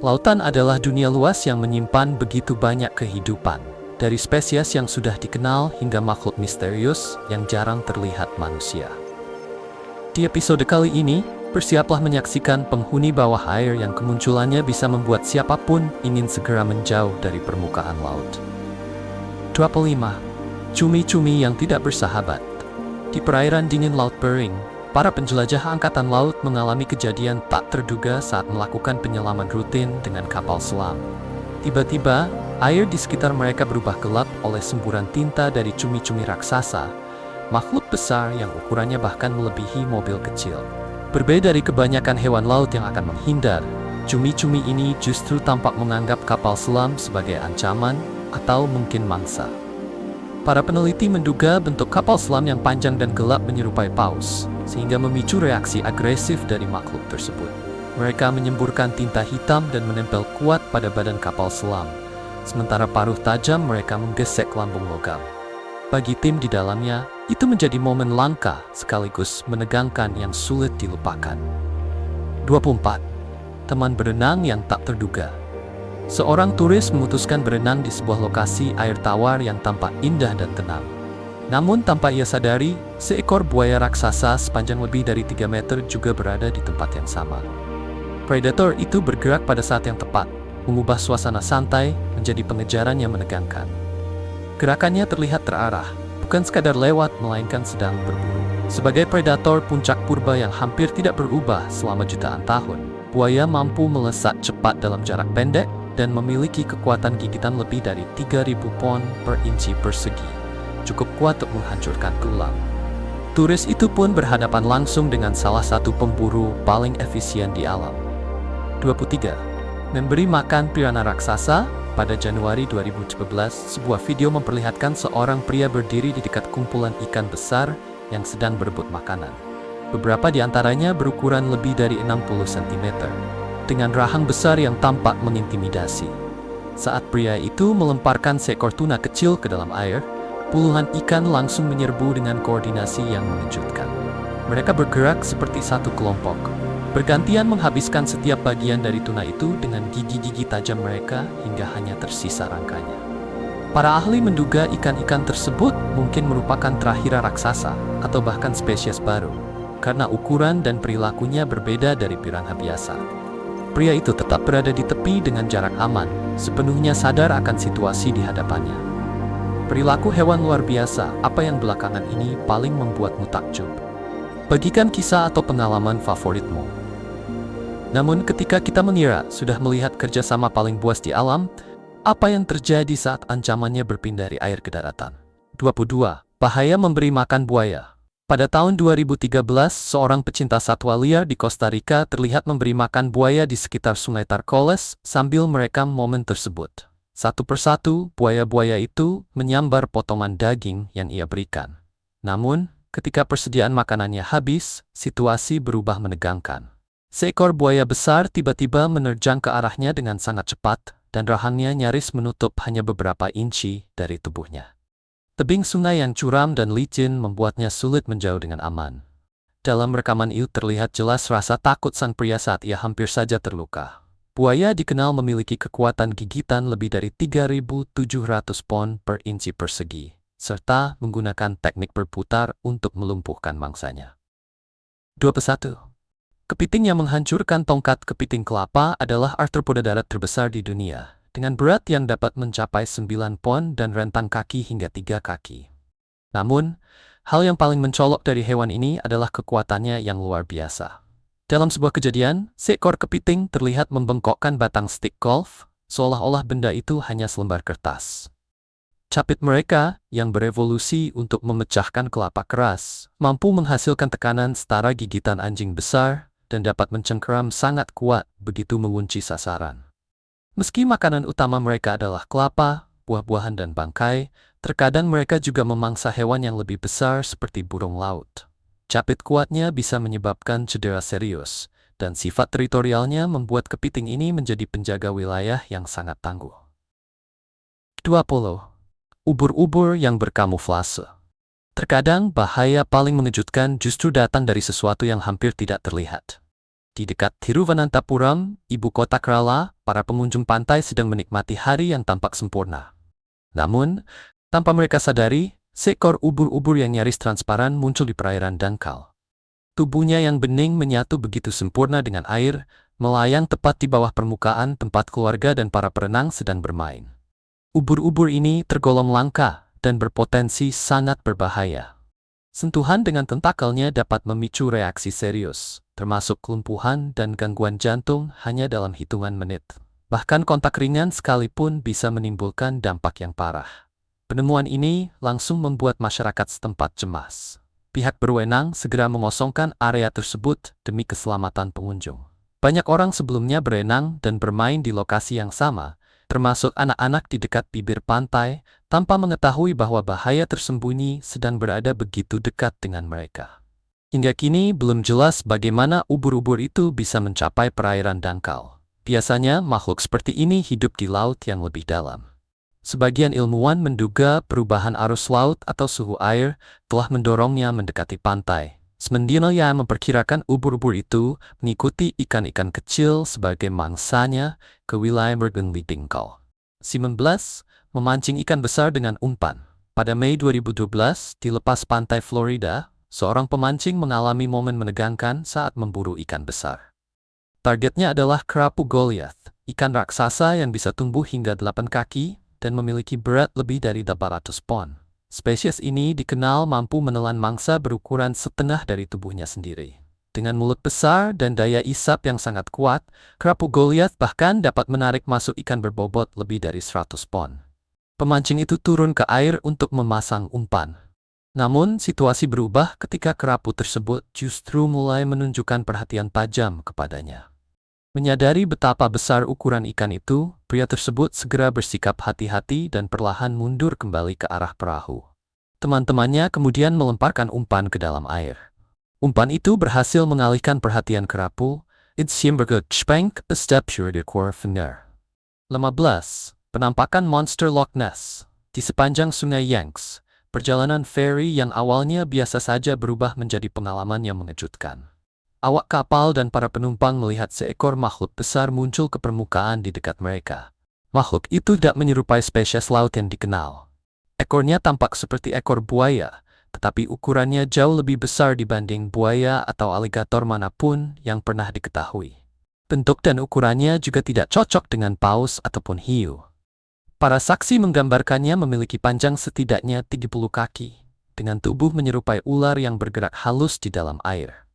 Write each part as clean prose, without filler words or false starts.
Lautan adalah dunia luas yang menyimpan begitu banyak kehidupan, dari spesies yang sudah dikenal hingga makhluk misterius yang jarang terlihat manusia. Di episode kali ini, bersiaplah menyaksikan penghuni bawah air yang kemunculannya bisa membuat siapapun ingin segera menjauh dari permukaan laut. 25. Cumi-cumi yang tidak bersahabat. Di perairan dingin Laut Bering, para penjelajah angkatan laut mengalami kejadian tak terduga saat melakukan penyelaman rutin dengan kapal selam. Tiba-tiba, air di sekitar mereka berubah gelap oleh semburan tinta dari cumi-cumi raksasa, makhluk besar yang ukurannya bahkan melebihi mobil kecil. Berbeda dari kebanyakan hewan laut yang akan menghindar, cumi-cumi ini justru tampak menganggap kapal selam sebagai ancaman atau mungkin mangsa. Para peneliti menduga bentuk kapal selam yang panjang dan gelap menyerupai paus, sehingga memicu reaksi agresif dari makhluk tersebut. Mereka menyemburkan tinta hitam dan menempel kuat pada badan kapal selam, sementara paruh tajam mereka menggesek lambung logam. Bagi tim di dalamnya, itu menjadi momen langka sekaligus menegangkan yang sulit dilupakan. 24. Teman berenang yang tak terduga. Seorang turis memutuskan berenang di sebuah lokasi air tawar yang tampak indah dan tenang. Namun tanpa ia sadari, seekor buaya raksasa sepanjang lebih dari 3 meter juga berada di tempat yang sama. Predator itu bergerak pada saat yang tepat, mengubah suasana santai menjadi pengejaran yang menegangkan. Gerakannya terlihat terarah, bukan sekadar lewat melainkan sedang berburu. Sebagai predator puncak purba yang hampir tidak berubah selama jutaan tahun, buaya mampu melesat cepat dalam jarak pendek dan memiliki kekuatan gigitan lebih dari 3.000 pon per inci persegi. Cukup kuat untuk menghancurkan tulang. Turis itu pun berhadapan langsung dengan salah satu pemburu paling efisien di alam. 23. Memberi makan piranha raksasa. Pada Januari 2017, sebuah video memperlihatkan seorang pria berdiri di dekat kumpulan ikan besar yang sedang berebut makanan. Beberapa di antaranya berukuran lebih dari 60 cm, dengan rahang besar yang tampak mengintimidasi. Saat pria itu melemparkan seekor tuna kecil ke dalam air, puluhan ikan langsung menyerbu dengan koordinasi yang mengejutkan. Mereka bergerak seperti satu kelompok, bergantian menghabiskan setiap bagian dari tuna itu dengan gigi-gigi tajam mereka hingga hanya tersisa rangkanya. Para ahli menduga ikan-ikan tersebut mungkin merupakan trahira raksasa atau bahkan spesies baru, karena ukuran dan perilakunya berbeda dari piranha biasa. Pria itu tetap berada di tepi dengan jarak aman, sepenuhnya sadar akan situasi di hadapannya. Perilaku hewan luar biasa, apa yang belakangan ini paling membuatmu takjub? Bagikan kisah atau pengalaman favoritmu. Namun ketika kita mengira sudah melihat kerjasama paling buas di alam, apa yang terjadi saat ancamannya berpindah dari air ke daratan? 22. Bahaya memberi makan buaya. Pada tahun 2013, seorang pecinta satwa liar di Costa Rica terlihat memberi makan buaya di sekitar Sungai Tarcoles sambil merekam momen tersebut. Satu persatu, buaya-buaya itu menyambar potongan daging yang ia berikan. Namun, ketika persediaan makanannya habis, situasi berubah menegangkan. Seekor buaya besar tiba-tiba menerjang ke arahnya dengan sangat cepat, dan rahangnya nyaris menutup hanya beberapa inci dari tubuhnya. Tebing sungai yang curam dan licin membuatnya sulit menjauh dengan aman. Dalam rekaman itu terlihat jelas rasa takut sang pria saat ia hampir saja terluka. Buaya dikenal memiliki kekuatan gigitan lebih dari 3.700 pon per inci persegi, serta menggunakan teknik berputar untuk melumpuhkan mangsanya. 21. Kepiting yang menghancurkan tongkat. Kepiting kelapa adalah arthropoda darat terbesar di dunia, dengan berat yang dapat mencapai 9 pon dan rentang kaki hingga 3 kaki. Namun, hal yang paling mencolok dari hewan ini adalah kekuatannya yang luar biasa. Dalam sebuah kejadian, seekor kepiting terlihat membengkokkan batang stik golf, seolah-olah benda itu hanya selembar kertas. Capit mereka, yang berevolusi untuk memecahkan kelapa keras, mampu menghasilkan tekanan setara gigitan anjing besar, dan dapat mencengkeram sangat kuat begitu mengunci sasaran. Meski makanan utama mereka adalah kelapa, buah-buahan dan bangkai, terkadang mereka juga memangsa hewan yang lebih besar seperti burung laut. Capit kuatnya bisa menyebabkan cedera serius, dan sifat teritorialnya membuat kepiting ini menjadi penjaga wilayah yang sangat tangguh. 20. Ubur-ubur yang berkamuflase. Terkadang bahaya paling mengejutkan justru datang dari sesuatu yang hampir tidak terlihat. Di dekat Thiruvananthapuram, ibu kota Kerala, para pengunjung pantai sedang menikmati hari yang tampak sempurna. Namun, tanpa mereka sadari, seekor ubur-ubur yang nyaris transparan muncul di perairan dangkal. Tubuhnya yang bening menyatu begitu sempurna dengan air, melayang tepat di bawah permukaan tempat keluarga dan para perenang sedang bermain. Ubur-ubur ini tergolong langka dan berpotensi sangat berbahaya. Sentuhan dengan tentakelnya dapat memicu reaksi serius, termasuk kelumpuhan dan gangguan jantung hanya dalam hitungan menit. Bahkan kontak ringan sekalipun bisa menimbulkan dampak yang parah. Penemuan ini langsung membuat masyarakat setempat cemas. Pihak berwenang segera mengosongkan area tersebut demi keselamatan pengunjung. Banyak orang sebelumnya berenang dan bermain di lokasi yang sama, termasuk anak-anak di dekat bibir pantai, tanpa mengetahui bahwa bahaya tersembunyi sedang berada begitu dekat dengan mereka. Hingga kini belum jelas bagaimana ubur-ubur itu bisa mencapai perairan dangkal. Biasanya makhluk seperti ini hidup di laut yang lebih dalam. Sebagian ilmuwan menduga perubahan arus laut atau suhu air telah mendorongnya mendekati pantai. Sementara yang memperkirakan ubur-ubur itu mengikuti ikan-ikan kecil sebagai mangsanya ke wilayah Mergengli Dingkal. 19. Memancing ikan besar dengan umpan. Pada Mei 2012, di lepas pantai Florida, seorang pemancing mengalami momen menegangkan saat memburu ikan besar. Targetnya adalah kerapu Goliath, ikan raksasa yang bisa tumbuh hingga 8 kaki dan memiliki berat lebih dari 800 pon. Spesies ini dikenal mampu menelan mangsa berukuran setengah dari tubuhnya sendiri. Dengan mulut besar dan daya isap yang sangat kuat, kerapu Goliath bahkan dapat menarik masuk ikan berbobot lebih dari 100 pon. Pemancing itu turun ke air untuk memasang umpan. Namun, situasi berubah ketika kerapu tersebut justru mulai menunjukkan perhatian tajam kepadanya. Menyadari betapa besar ukuran ikan itu, pria tersebut segera bersikap hati-hati dan perlahan mundur kembali ke arah perahu. Teman-temannya kemudian melemparkan umpan ke dalam air. Umpan itu berhasil mengalihkan perhatian kerapu. It's Spank a step the core finger. 15. Penampakan monster Loch Ness. Di sepanjang sungai Yanks, perjalanan feri yang awalnya biasa saja berubah menjadi pengalaman yang mengejutkan. Awak kapal dan para penumpang melihat seekor makhluk besar muncul ke permukaan di dekat mereka. Makhluk itu tidak menyerupai spesies laut yang dikenal. Ekornya tampak seperti ekor buaya, tetapi ukurannya jauh lebih besar dibanding buaya atau aligator manapun yang pernah diketahui. Bentuk dan ukurannya juga tidak cocok dengan paus ataupun hiu. Para saksi menggambarkannya memiliki panjang setidaknya 30 kaki, dengan tubuh menyerupai ular yang bergerak halus di dalam air.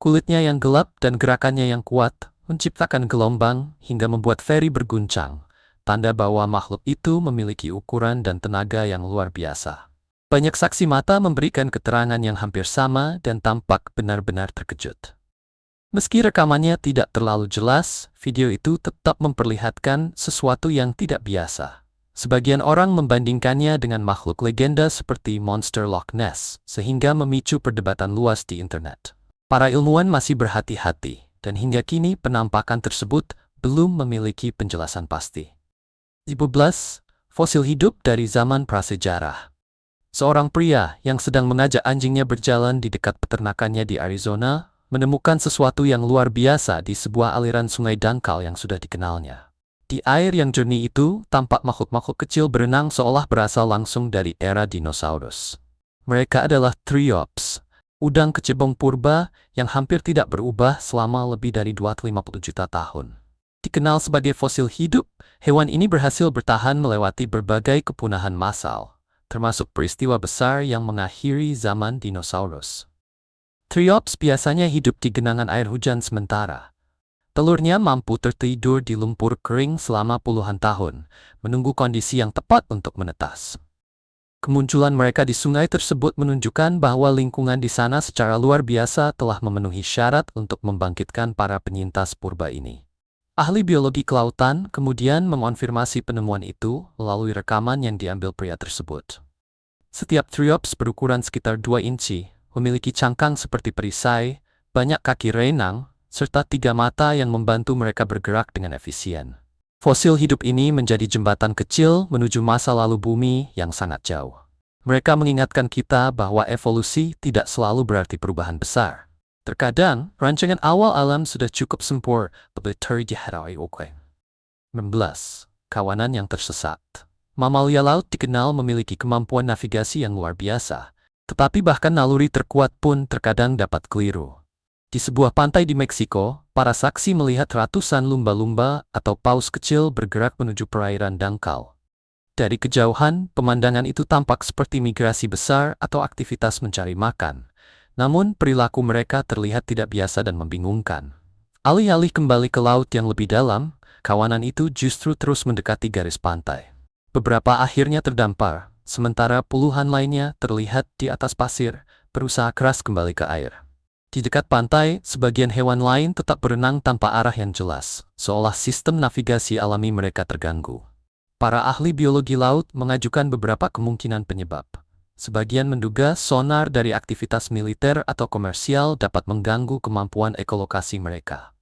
Kulitnya yang gelap dan gerakannya yang kuat menciptakan gelombang hingga membuat feri berguncang, tanda bahwa makhluk itu memiliki ukuran dan tenaga yang luar biasa. Banyak saksi mata memberikan keterangan yang hampir sama dan tampak benar-benar terkejut. Meski rekamannya tidak terlalu jelas, video itu tetap memperlihatkan sesuatu yang tidak biasa. Sebagian orang membandingkannya dengan makhluk legenda seperti monster Loch Ness, sehingga memicu perdebatan luas di internet. Para ilmuwan masih berhati-hati, dan hingga kini penampakan tersebut belum memiliki penjelasan pasti. 15. Fosil hidup dari zaman prasejarah. Seorang pria yang sedang mengajak anjingnya berjalan di dekat peternakannya di Arizona, menemukan sesuatu yang luar biasa di sebuah aliran sungai dangkal yang sudah dikenalnya. Di air yang jernih itu, tampak makhluk-makhluk kecil berenang seolah berasal langsung dari era dinosaurus. Mereka adalah Triops, udang kecebong purba yang hampir tidak berubah selama lebih dari 250 juta tahun. Dikenal sebagai fosil hidup, hewan ini berhasil bertahan melewati berbagai kepunahan massal, termasuk peristiwa besar yang mengakhiri zaman dinosaurus. Triops biasanya hidup di genangan air hujan sementara. Telurnya mampu tertidur di lumpur kering selama puluhan tahun, menunggu kondisi yang tepat untuk menetas. Kemunculan mereka di sungai tersebut menunjukkan bahwa lingkungan di sana secara luar biasa telah memenuhi syarat untuk membangkitkan para penyintas purba ini. Ahli biologi kelautan kemudian mengonfirmasi penemuan itu melalui rekaman yang diambil pria tersebut. Setiap Triops berukuran sekitar 2 inci, memiliki cangkang seperti perisai, banyak kaki renang, serta 3 mata yang membantu mereka bergerak dengan efisien. Fosil hidup ini menjadi jembatan kecil menuju masa lalu bumi yang sangat jauh. Mereka mengingatkan kita bahwa evolusi tidak selalu berarti perubahan besar. Terkadang, rancangan awal alam sudah cukup sempurna, tapi terjadi oke. 16. Kawanan yang tersesat. Mamalia laut dikenal memiliki kemampuan navigasi yang luar biasa, tetapi bahkan naluri terkuat pun terkadang dapat keliru. Di sebuah pantai di Meksiko, para saksi melihat ratusan lumba-lumba atau paus kecil bergerak menuju perairan dangkal. Dari kejauhan, pemandangan itu tampak seperti migrasi besar atau aktivitas mencari makan. Namun, perilaku mereka terlihat tidak biasa dan membingungkan. Alih-alih kembali ke laut yang lebih dalam, kawanan itu justru terus mendekati garis pantai. Beberapa akhirnya terdampar, sementara puluhan lainnya terlihat di atas pasir, berusaha keras kembali ke air. Di dekat pantai, sebagian hewan lain tetap berenang tanpa arah yang jelas, seolah sistem navigasi alami mereka terganggu. Para ahli biologi laut mengajukan beberapa kemungkinan penyebab. Sebagian menduga sonar dari aktivitas militer atau komersial dapat mengganggu kemampuan ekolokasi mereka.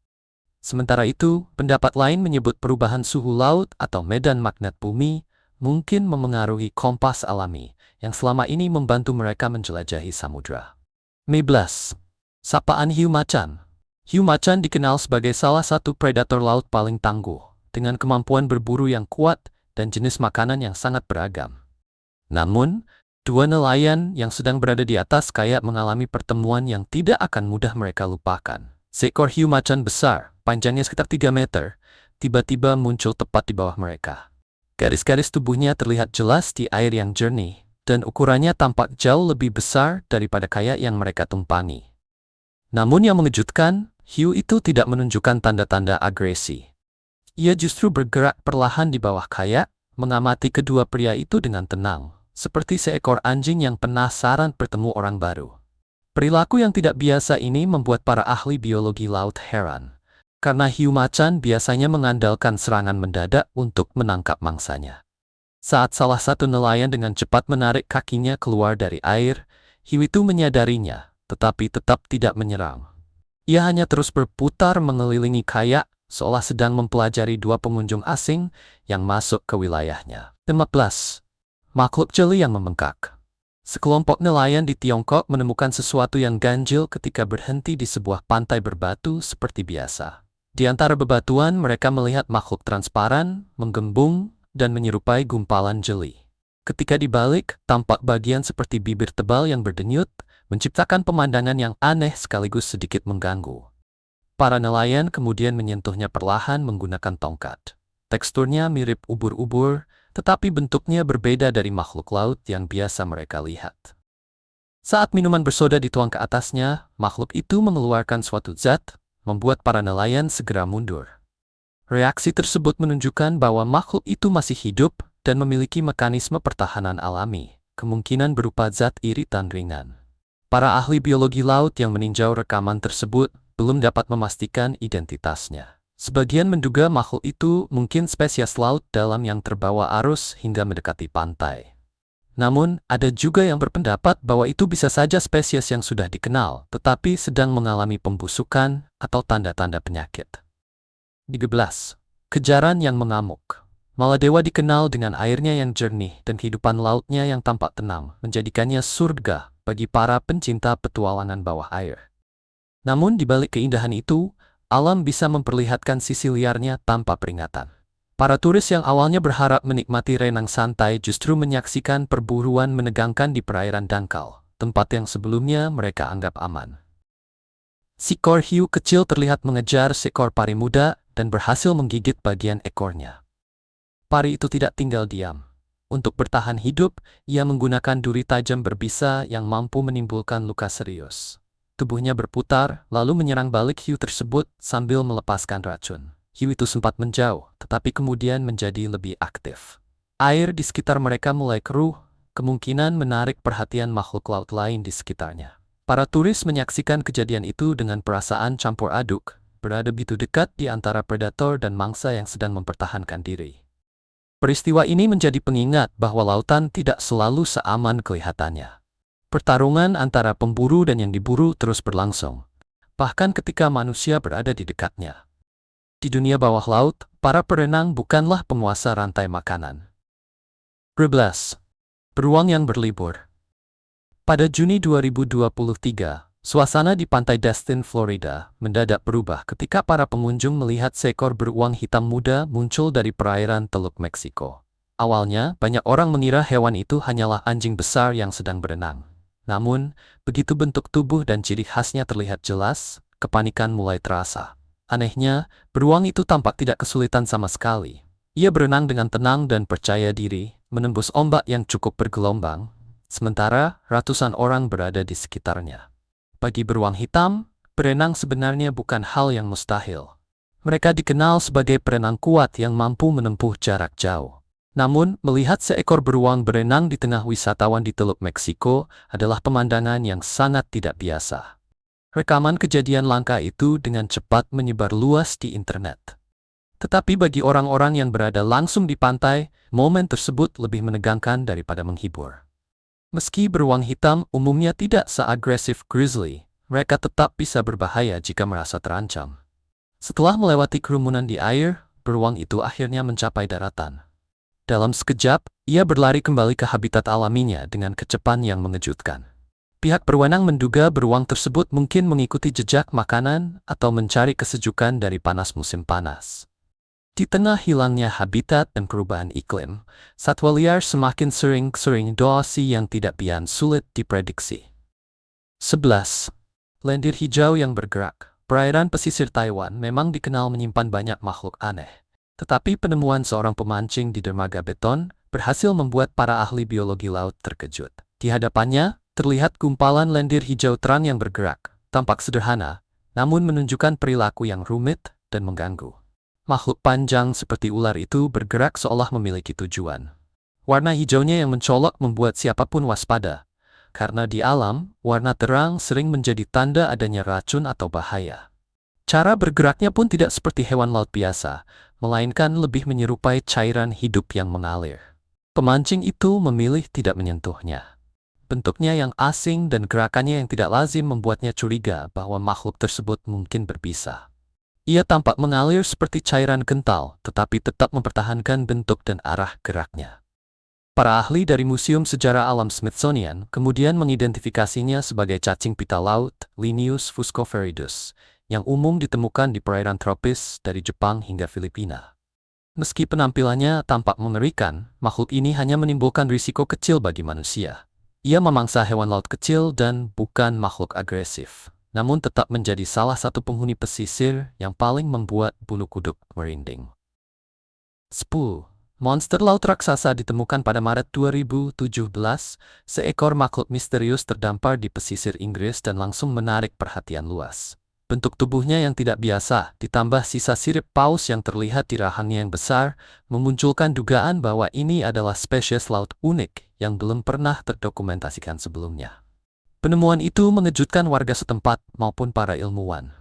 Sementara itu, pendapat lain menyebut perubahan suhu laut atau medan magnet bumi mungkin memengaruhi kompas alami yang selama ini membantu mereka menjelajahi samudra. 15. Sapaan hiu macan. Hiu macan dikenal sebagai salah satu predator laut paling tangguh, dengan kemampuan berburu yang kuat dan jenis makanan yang sangat beragam. Namun, dua nelayan yang sedang berada di atas kayak mengalami pertemuan yang tidak akan mudah mereka lupakan. Seekor hiu macan besar, panjangnya sekitar 3 meter, tiba-tiba muncul tepat di bawah mereka. Garis-garis tubuhnya terlihat jelas di air yang jernih, dan ukurannya tampak jauh lebih besar daripada kayak yang mereka tumpangi. Namun yang mengejutkan, hiu itu tidak menunjukkan tanda-tanda agresi. Ia justru bergerak perlahan di bawah kayak, mengamati kedua pria itu dengan tenang, seperti seekor anjing yang penasaran bertemu orang baru. Perilaku yang tidak biasa ini membuat para ahli biologi laut heran, karena hiu macan biasanya mengandalkan serangan mendadak untuk menangkap mangsanya. Saat salah satu nelayan dengan cepat menarik kakinya keluar dari air, hiu itu menyadarinya, tetapi tetap tidak menyerang. Ia hanya terus berputar mengelilingi kayak, seolah sedang mempelajari dua pengunjung asing yang masuk ke wilayahnya. 15. Makhluk jeli yang membengkak. Sekelompok nelayan di Tiongkok menemukan sesuatu yang ganjil ketika berhenti di sebuah pantai berbatu seperti biasa. Di antara bebatuan, mereka melihat makhluk transparan, menggembung, dan menyerupai gumpalan jeli. Ketika dibalik, tampak bagian seperti bibir tebal yang berdenyut, menciptakan pemandangan yang aneh sekaligus sedikit mengganggu. Para nelayan kemudian menyentuhnya perlahan menggunakan tongkat. Teksturnya mirip ubur-ubur, tetapi bentuknya berbeda dari makhluk laut yang biasa mereka lihat. Saat minuman bersoda dituang ke atasnya, makhluk itu mengeluarkan suatu zat, membuat para nelayan segera mundur. Reaksi tersebut menunjukkan bahwa makhluk itu masih hidup dan memiliki mekanisme pertahanan alami, kemungkinan berupa zat iritan ringan. Para ahli biologi laut yang meninjau rekaman tersebut belum dapat memastikan identitasnya. Sebagian menduga makhluk itu mungkin spesies laut dalam yang terbawa arus hingga mendekati pantai. Namun, ada juga yang berpendapat bahwa itu bisa saja spesies yang sudah dikenal, tetapi sedang mengalami pembusukan atau tanda-tanda penyakit. 13. Kejaran yang mengamuk. Maladewa dikenal dengan airnya yang jernih dan kehidupan lautnya yang tampak tenang, menjadikannya surga bagi para pencinta petualangan bawah air. Namun, di balik keindahan itu, alam bisa memperlihatkan sisi liarnya tanpa peringatan. Para turis yang awalnya berharap menikmati renang santai justru menyaksikan perburuan menegangkan di perairan dangkal, tempat yang sebelumnya mereka anggap aman. Seekor hiu kecil terlihat mengejar seekor pari muda dan berhasil menggigit bagian ekornya. Pari itu tidak tinggal diam. Untuk bertahan hidup, ia menggunakan duri tajam berbisa yang mampu menimbulkan luka serius. Tubuhnya berputar, lalu menyerang balik hiu tersebut sambil melepaskan racun. Hiu itu sempat menjauh, tetapi kemudian menjadi lebih aktif. Air di sekitar mereka mulai keruh, kemungkinan menarik perhatian makhluk laut lain di sekitarnya. Para turis menyaksikan kejadian itu dengan perasaan campur aduk, berada begitu dekat di antara predator dan mangsa yang sedang mempertahankan diri. Peristiwa ini menjadi pengingat bahwa lautan tidak selalu seaman kelihatannya. Pertarungan antara pemburu dan yang diburu terus berlangsung, bahkan ketika manusia berada di dekatnya. Di dunia bawah laut, para perenang bukanlah penguasa rantai makanan. 12. Beruang yang berlibur. Pada Juni 2023, Suasana di pantai Destin, Florida, mendadak berubah ketika para pengunjung melihat seekor beruang hitam muda muncul dari perairan Teluk Meksiko. Awalnya, banyak orang mengira hewan itu hanyalah anjing besar yang sedang berenang. Namun, begitu bentuk tubuh dan ciri khasnya terlihat jelas, kepanikan mulai terasa. Anehnya, beruang itu tampak tidak kesulitan sama sekali. Ia berenang dengan tenang dan percaya diri, menembus ombak yang cukup bergelombang, sementara ratusan orang berada di sekitarnya. Bagi beruang hitam, berenang sebenarnya bukan hal yang mustahil. Mereka dikenal sebagai perenang kuat yang mampu menempuh jarak jauh. Namun, melihat seekor beruang berenang di tengah wisatawan di Teluk Meksiko adalah pemandangan yang sangat tidak biasa. Rekaman kejadian langka itu dengan cepat menyebar luas di internet. Tetapi bagi orang-orang yang berada langsung di pantai, momen tersebut lebih menegangkan daripada menghibur. Meski beruang hitam umumnya tidak seagresif grizzly, mereka tetap bisa berbahaya jika merasa terancam. Setelah melewati kerumunan di air, beruang itu akhirnya mencapai daratan. Dalam sekejap, ia berlari kembali ke habitat alaminya dengan kecepatan yang mengejutkan. Pihak berwenang menduga beruang tersebut mungkin mengikuti jejak makanan atau mencari kesejukan dari panas musim panas. Di tengah hilangnya habitat dan perubahan iklim, satwa liar semakin sering dosi yang tidak bian sulit diprediksi. 11. Lendir hijau yang bergerak. Perairan pesisir Taiwan memang dikenal menyimpan banyak makhluk aneh. Tetapi penemuan seorang pemancing di dermaga beton berhasil membuat para ahli biologi laut terkejut. Di hadapannya, terlihat gumpalan lendir hijau terang yang bergerak. Tampak sederhana, namun menunjukkan perilaku yang rumit dan mengganggu. Makhluk panjang seperti ular itu bergerak seolah memiliki tujuan. Warna hijaunya yang mencolok membuat siapapun waspada, karena di alam, warna terang sering menjadi tanda adanya racun atau bahaya. Cara bergeraknya pun tidak seperti hewan laut biasa, melainkan lebih menyerupai cairan hidup yang mengalir. Pemancing itu memilih tidak menyentuhnya. Bentuknya yang asing dan gerakannya yang tidak lazim membuatnya curiga bahwa makhluk tersebut mungkin berbisa. Ia tampak mengalir seperti cairan kental, tetapi tetap mempertahankan bentuk dan arah geraknya. Para ahli dari Museum Sejarah Alam Smithsonian kemudian mengidentifikasinya sebagai cacing pita laut, Linius fuscoferidus, yang umum ditemukan di perairan tropis dari Jepang hingga Filipina. Meski penampilannya tampak mengerikan, makhluk ini hanya menimbulkan risiko kecil bagi manusia. Ia memangsa hewan laut kecil dan bukan makhluk agresif, namun tetap menjadi salah satu penghuni pesisir yang paling membuat bulu kuduk merinding. 10. Monster laut raksasa ditemukan pada Maret 2017. Seekor makhluk misterius terdampar di pesisir Inggris dan langsung menarik perhatian luas. Bentuk tubuhnya yang tidak biasa, ditambah sisa sirip paus yang terlihat di rahangnya yang besar, memunculkan dugaan bahwa ini adalah spesies laut unik yang belum pernah terdokumentasikan sebelumnya. Penemuan itu mengejutkan warga setempat maupun para ilmuwan.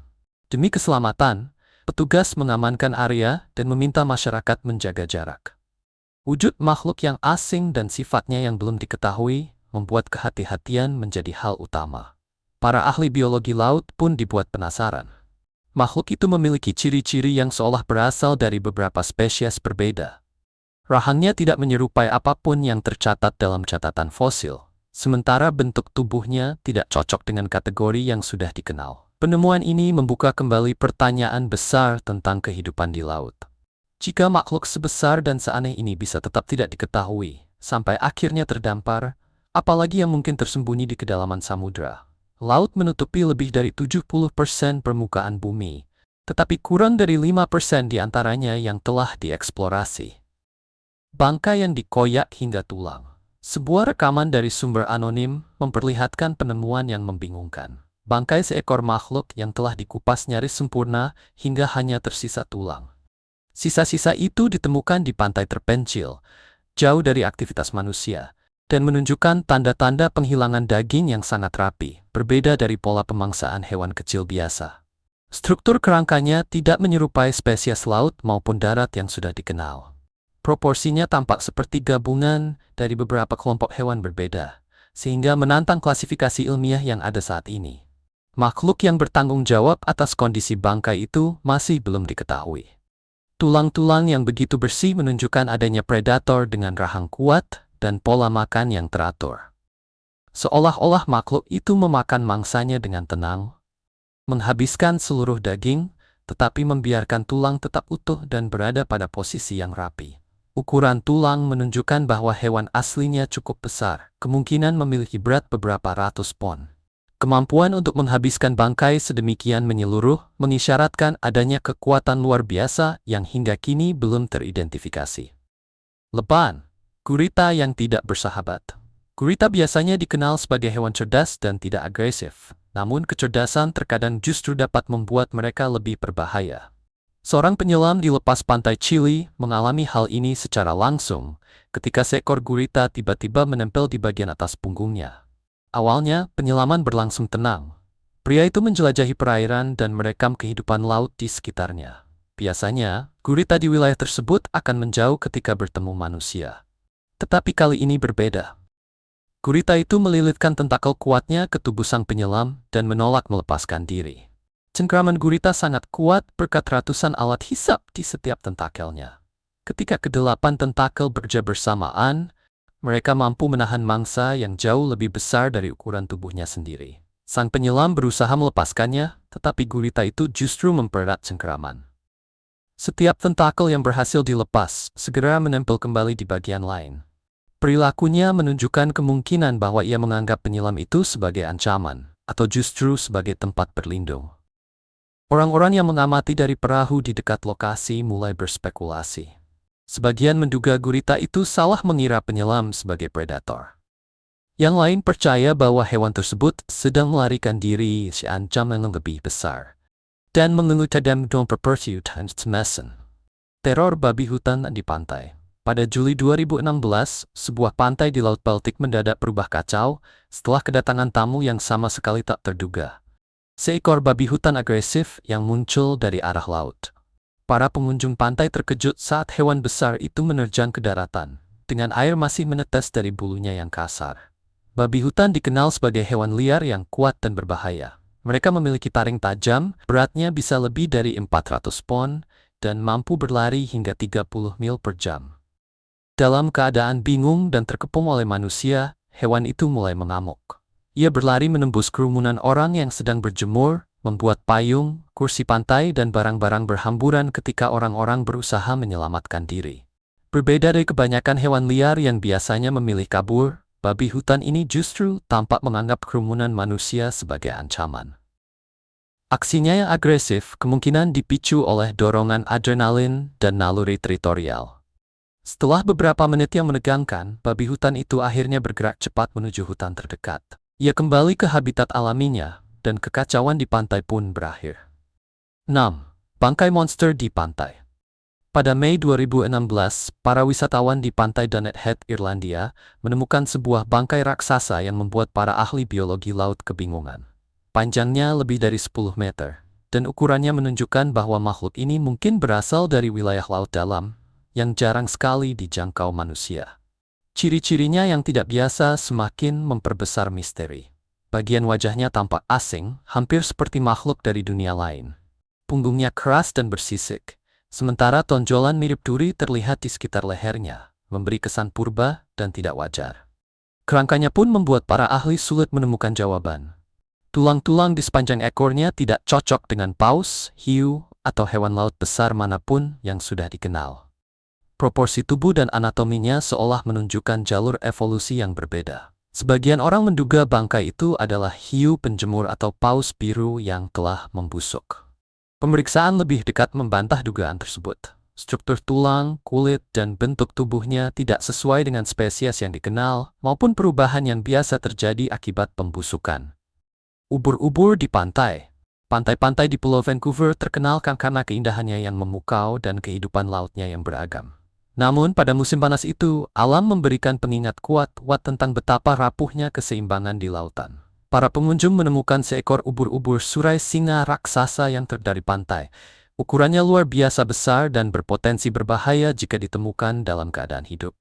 Demi keselamatan, petugas mengamankan area dan meminta masyarakat menjaga jarak. Wujud makhluk yang asing dan sifatnya yang belum diketahui membuat kehati-hatian menjadi hal utama. Para ahli biologi laut pun dibuat penasaran. Makhluk itu memiliki ciri-ciri yang seolah berasal dari beberapa spesies berbeda. Rahangnya tidak menyerupai apapun yang tercatat dalam catatan fosil. Sementara bentuk tubuhnya tidak cocok dengan kategori yang sudah dikenal. Penemuan ini membuka kembali pertanyaan besar tentang kehidupan di laut. Jika makhluk sebesar dan seaneh ini bisa tetap tidak diketahui, sampai akhirnya terdampar, apalagi yang mungkin tersembunyi di kedalaman samudra. Laut menutupi lebih dari 70% permukaan bumi, tetapi kurang dari 5% diantaranya yang telah dieksplorasi. Bangkai yang dikoyak hingga tulang. Sebuah rekaman dari sumber anonim memperlihatkan penemuan yang membingungkan. Bangkai seekor makhluk yang telah dikupas nyaris sempurna hingga hanya tersisa tulang. Sisa-sisa itu ditemukan di pantai terpencil, jauh dari aktivitas manusia, dan menunjukkan tanda-tanda penghilangan daging yang sangat rapi, berbeda dari pola pemangsaan hewan kecil biasa. Struktur kerangkanya tidak menyerupai spesies laut maupun darat yang sudah dikenal. Proporsinya tampak seperti gabungan dari beberapa kelompok hewan berbeda, sehingga menantang klasifikasi ilmiah yang ada saat ini. Makhluk yang bertanggung jawab atas kondisi bangkai itu masih belum diketahui. Tulang-tulang yang begitu bersih menunjukkan adanya predator dengan rahang kuat dan pola makan yang teratur. Seolah-olah makhluk itu memakan mangsanya dengan tenang, menghabiskan seluruh daging, tetapi membiarkan tulang tetap utuh dan berada pada posisi yang rapi. Ukuran tulang menunjukkan bahwa hewan aslinya cukup besar, kemungkinan memiliki berat beberapa ratus pon. Kemampuan untuk menghabiskan bangkai sedemikian menyeluruh mengisyaratkan adanya kekuatan luar biasa yang hingga kini belum teridentifikasi. Lepan, gurita yang tidak bersahabat. Gurita biasanya dikenal sebagai hewan cerdas dan tidak agresif, namun kecerdasan terkadang justru dapat membuat mereka lebih berbahaya. Seorang penyelam di lepas pantai Chili mengalami hal ini secara langsung ketika seekor gurita tiba-tiba menempel di bagian atas punggungnya. Awalnya, penyelaman berlangsung tenang. Pria itu menjelajahi perairan dan merekam kehidupan laut di sekitarnya. Biasanya, gurita di wilayah tersebut akan menjauh ketika bertemu manusia. Tetapi kali ini berbeda. Gurita itu melilitkan tentakel kuatnya ke tubuh sang penyelam dan menolak melepaskan diri. Cengkraman gurita sangat kuat berkat ratusan alat hisap di setiap tentakelnya. Ketika kedelapan tentakel bekerja bersamaan, mereka mampu menahan mangsa yang jauh lebih besar dari ukuran tubuhnya sendiri. Sang penyelam berusaha melepaskannya, tetapi gurita itu justru mempererat cengkraman. Setiap tentakel yang berhasil dilepas segera menempel kembali di bagian lain. Perilakunya menunjukkan kemungkinan bahwa ia menganggap penyelam itu sebagai ancaman, atau justru sebagai tempat berlindung. Orang-orang yang mengamati dari perahu di dekat lokasi mulai berspekulasi. Sebagian menduga gurita itu salah mengira penyelam sebagai predator. Yang lain percaya bahwa hewan tersebut sedang melarikan diri dari ancaman yang lebih besar dan mengelutadam don perpursuit and messen. Teror babi hutan di pantai. Pada Juli 2016, sebuah pantai di Laut Baltik mendadak berubah kacau setelah kedatangan tamu yang sama sekali tak terduga. Seekor babi hutan agresif yang muncul dari arah laut. Para pengunjung pantai terkejut saat hewan besar itu menerjang ke daratan, dengan air masih menetes dari bulunya yang kasar. Babi hutan dikenal sebagai hewan liar yang kuat dan berbahaya. Mereka memiliki taring tajam, beratnya bisa lebih dari 400 pon, dan mampu berlari hingga 30 mil per jam. Dalam keadaan bingung dan terkepung oleh manusia, hewan itu mulai mengamuk. Ia berlari menembus kerumunan orang yang sedang berjemur, membuat payung, kursi pantai dan barang-barang berhamburan ketika orang-orang berusaha menyelamatkan diri. Berbeda dari kebanyakan hewan liar yang biasanya memilih kabur, babi hutan ini justru tampak menganggap kerumunan manusia sebagai ancaman. Aksinya yang agresif kemungkinan dipicu oleh dorongan adrenalin dan naluri teritorial. Setelah beberapa menit yang menegangkan, babi hutan itu akhirnya bergerak cepat menuju hutan terdekat. Ia kembali ke habitat alaminya, dan kekacauan di pantai pun berakhir. 6. Bangkai monster di pantai. Pada Mei 2016, para wisatawan di pantai Dunnet Head, Irlandia, menemukan sebuah bangkai raksasa yang membuat para ahli biologi laut kebingungan. Panjangnya lebih dari 10 meter, dan ukurannya menunjukkan bahwa makhluk ini mungkin berasal dari wilayah laut dalam, yang jarang sekali dijangkau manusia. Ciri-cirinya yang tidak biasa semakin memperbesar misteri. Bagian wajahnya tampak asing, hampir seperti makhluk dari dunia lain. Punggungnya keras dan bersisik, sementara tonjolan mirip duri terlihat di sekitar lehernya, memberi kesan purba dan tidak wajar. Kerangkanya pun membuat para ahli sulit menemukan jawaban. Tulang-tulang di sepanjang ekornya tidak cocok dengan paus, hiu, atau hewan laut besar manapun yang sudah dikenal. Proporsi tubuh dan anatominya seolah menunjukkan jalur evolusi yang berbeda. Sebagian orang menduga bangkai itu adalah hiu penjemur atau paus biru yang telah membusuk. Pemeriksaan lebih dekat membantah dugaan tersebut. Struktur tulang, kulit, dan bentuk tubuhnya tidak sesuai dengan spesies yang dikenal, maupun perubahan yang biasa terjadi akibat pembusukan. Ubur-ubur di pantai. Pantai-pantai di Pulau Vancouver terkenal karena keindahannya yang memukau dan kehidupan lautnya yang beragam. Namun pada musim panas itu, alam memberikan pengingat kuat tentang betapa rapuhnya keseimbangan di lautan. Para pengunjung menemukan seekor ubur-ubur surai singa raksasa yang dari pantai. Ukurannya luar biasa besar dan berpotensi berbahaya jika ditemukan dalam keadaan hidup.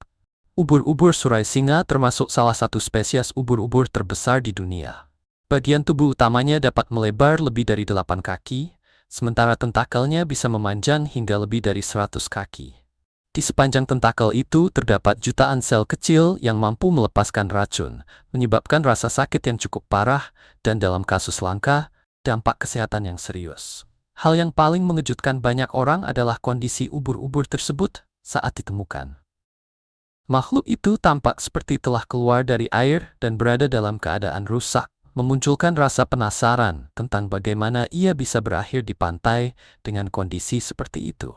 Ubur-ubur surai singa termasuk salah satu spesies ubur-ubur terbesar di dunia. Bagian tubuh utamanya dapat melebar lebih dari 8 kaki, sementara tentakelnya bisa memanjang hingga lebih dari 100 kaki. Di sepanjang tentakel itu terdapat jutaan sel kecil yang mampu melepaskan racun, menyebabkan rasa sakit yang cukup parah, dan dalam kasus langka, dampak kesehatan yang serius. Hal yang paling mengejutkan banyak orang adalah kondisi ubur-ubur tersebut saat ditemukan. Makhluk itu tampak seperti telah keluar dari air dan berada dalam keadaan rusak, memunculkan rasa penasaran tentang bagaimana ia bisa berakhir di pantai dengan kondisi seperti itu.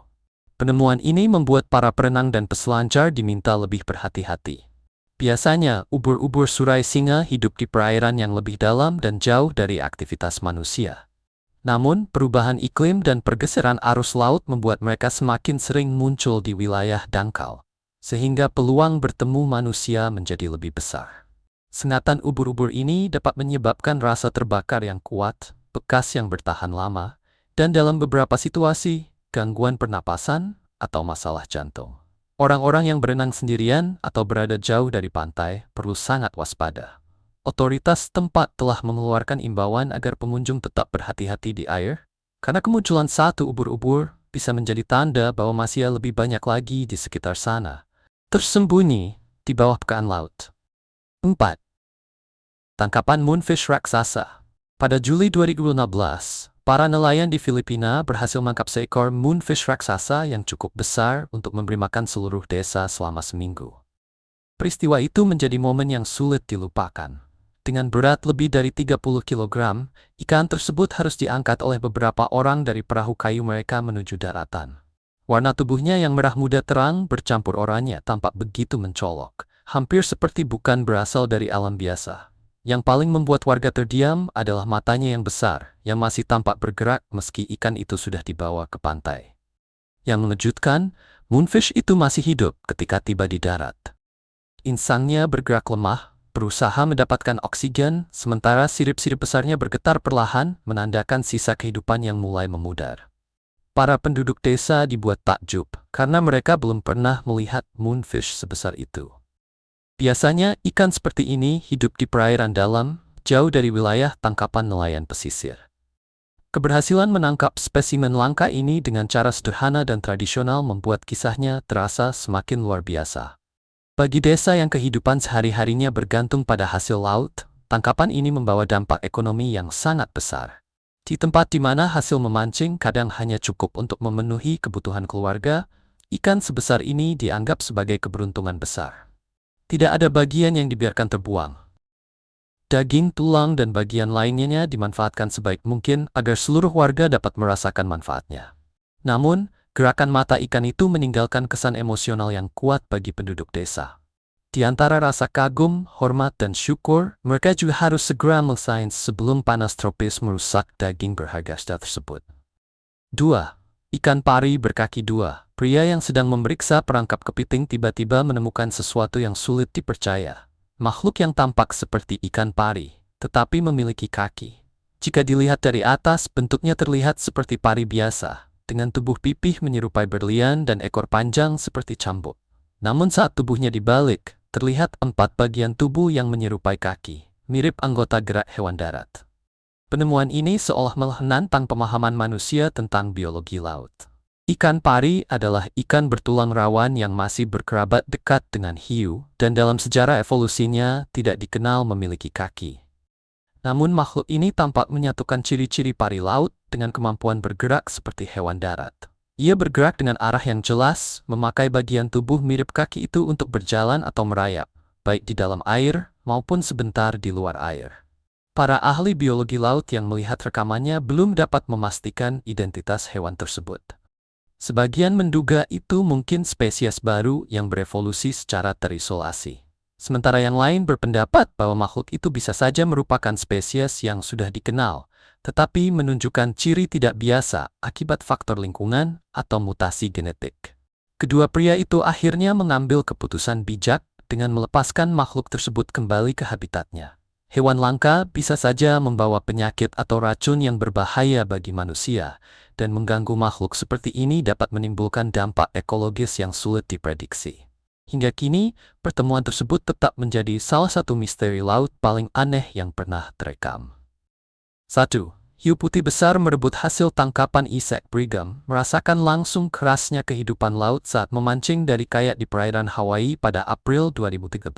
Penemuan ini membuat para perenang dan peselancar diminta lebih berhati-hati. Biasanya, ubur-ubur surai singa hidup di perairan yang lebih dalam dan jauh dari aktivitas manusia. Namun, perubahan iklim dan pergeseran arus laut membuat mereka semakin sering muncul di wilayah dangkal, sehingga peluang bertemu manusia menjadi lebih besar. Sengatan ubur-ubur ini dapat menyebabkan rasa terbakar yang kuat, bekas yang bertahan lama, dan dalam beberapa situasi, gangguan pernapasan, atau masalah jantung. Orang-orang yang berenang sendirian atau berada jauh dari pantai perlu sangat waspada. Otoritas tempat telah mengeluarkan imbauan agar pengunjung tetap berhati-hati di air, karena kemunculan satu ubur-ubur bisa menjadi tanda bahwa masih lebih banyak lagi di sekitar sana, tersembunyi di bawah permukaan laut. 4. Tangkapan moonfish raksasa. Pada Juli 2016, para nelayan di Filipina berhasil menangkap seekor moonfish raksasa yang cukup besar untuk memberi makan seluruh desa selama seminggu. Peristiwa itu menjadi momen yang sulit dilupakan. Dengan berat lebih dari 30 kg, ikan tersebut harus diangkat oleh beberapa orang dari perahu kayu mereka menuju daratan. Warna tubuhnya yang merah muda terang bercampur oranye tampak begitu mencolok, hampir seperti bukan berasal dari alam biasa. Yang paling membuat warga terdiam adalah matanya yang besar, yang masih tampak bergerak meski ikan itu sudah dibawa ke pantai. Yang mengejutkan, moonfish itu masih hidup ketika tiba di darat. Insangnya bergerak lemah, berusaha mendapatkan oksigen, sementara sirip-sirip besarnya bergetar perlahan, menandakan sisa kehidupan yang mulai memudar. Para penduduk desa dibuat takjub, karena mereka belum pernah melihat moonfish sebesar itu. Biasanya, ikan seperti ini hidup di perairan dalam, jauh dari wilayah tangkapan nelayan pesisir. Keberhasilan menangkap spesimen langka ini dengan cara sederhana dan tradisional membuat kisahnya terasa semakin luar biasa. Bagi desa yang kehidupan sehari-harinya bergantung pada hasil laut, tangkapan ini membawa dampak ekonomi yang sangat besar. Di tempat di mana hasil memancing kadang hanya cukup untuk memenuhi kebutuhan keluarga, ikan sebesar ini dianggap sebagai keberuntungan besar. Tidak ada bagian yang dibiarkan terbuang. Daging, tulang, dan bagian lainnya dimanfaatkan sebaik mungkin agar seluruh warga dapat merasakan manfaatnya. Namun, gerakan mata ikan itu meninggalkan kesan emosional yang kuat bagi penduduk desa. Di antara rasa kagum, hormat, dan syukur, mereka juga harus segera melesaikan sebelum panas tropis merusak daging berharga tersebut. 2. Ikan pari berkaki dua. Pria yang sedang memeriksa perangkap kepiting tiba-tiba menemukan sesuatu yang sulit dipercaya. Makhluk yang tampak seperti ikan pari, tetapi memiliki kaki. Jika dilihat dari atas, bentuknya terlihat seperti pari biasa, dengan tubuh pipih menyerupai berlian dan ekor panjang seperti cambuk. Namun saat tubuhnya dibalik, terlihat 4 bagian tubuh yang menyerupai kaki, mirip anggota gerak hewan darat. Penemuan ini seolah menantang pemahaman manusia tentang biologi laut. Ikan pari adalah ikan bertulang rawan yang masih berkerabat dekat dengan hiu, dan dalam sejarah evolusinya tidak dikenal memiliki kaki. Namun makhluk ini tampak menyatukan ciri-ciri pari laut dengan kemampuan bergerak seperti hewan darat. Ia bergerak dengan arah yang jelas, memakai bagian tubuh mirip kaki itu untuk berjalan atau merayap, baik di dalam air maupun sebentar di luar air. Para ahli biologi laut yang melihat rekamannya belum dapat memastikan identitas hewan tersebut. Sebagian menduga itu mungkin spesies baru yang berevolusi secara terisolasi. Sementara yang lain berpendapat bahwa makhluk itu bisa saja merupakan spesies yang sudah dikenal, tetapi menunjukkan ciri tidak biasa akibat faktor lingkungan atau mutasi genetik. Kedua pria itu akhirnya mengambil keputusan bijak dengan melepaskan makhluk tersebut kembali ke habitatnya. Hewan langka bisa saja membawa penyakit atau racun yang berbahaya bagi manusia, dan mengganggu makhluk seperti ini dapat menimbulkan dampak ekologis yang sulit diprediksi. Hingga kini, pertemuan tersebut tetap menjadi salah satu misteri laut paling aneh yang pernah terekam. 1. Hiu putih besar merebut hasil tangkapan Isaac Brigham, merasakan langsung kerasnya kehidupan laut saat memancing dari kayak di perairan Hawaii pada April 2013.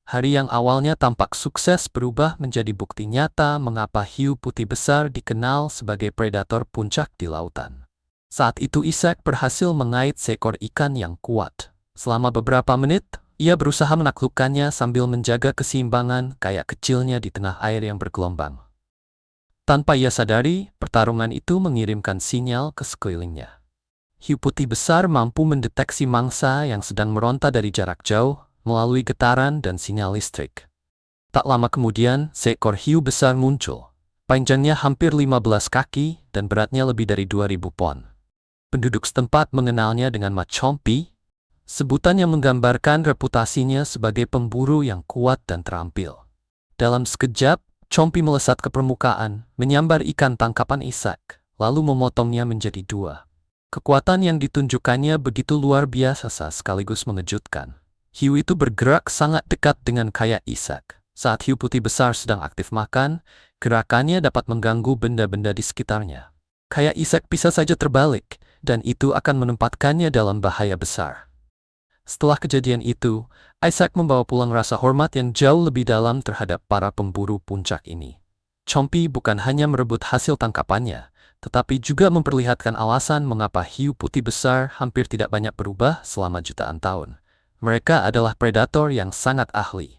Hari yang awalnya tampak sukses berubah menjadi bukti nyata mengapa hiu putih besar dikenal sebagai predator puncak di lautan. Saat itu Isaac berhasil mengait seekor ikan yang kuat. Selama beberapa menit, ia berusaha menaklukkannya sambil menjaga keseimbangan kayak kecilnya di tengah air yang bergelombang. Tanpa ia sadari, pertarungan itu mengirimkan sinyal ke sekelilingnya. Hiu putih besar mampu mendeteksi mangsa yang sedang meronta dari jarak jauh melalui getaran dan sinyal listrik. Tak lama kemudian, seekor hiu besar muncul. Panjangnya hampir 15 kaki dan beratnya lebih dari 2000 pon. Penduduk setempat mengenalnya dengan Ma Chompi, sebutan yang menggambarkan reputasinya sebagai pemburu yang kuat dan terampil. Dalam sekejap, Chompi melesat ke permukaan, menyambar ikan tangkapan Isaac, lalu memotongnya menjadi dua. Kekuatan yang ditunjukkannya begitu luar biasa sekaligus mengejutkan. Hiu itu bergerak sangat dekat dengan kayak Isaac. Saat hiu putih besar sedang aktif makan, gerakannya dapat mengganggu benda-benda di sekitarnya. Kayak Isaac bisa saja terbalik, dan itu akan menempatkannya dalam bahaya besar. Setelah kejadian itu, Isaac membawa pulang rasa hormat yang jauh lebih dalam terhadap para pemburu puncak ini. Chompi bukan hanya merebut hasil tangkapannya, tetapi juga memperlihatkan alasan mengapa hiu putih besar hampir tidak banyak berubah selama jutaan tahun. Mereka adalah predator yang sangat ahli.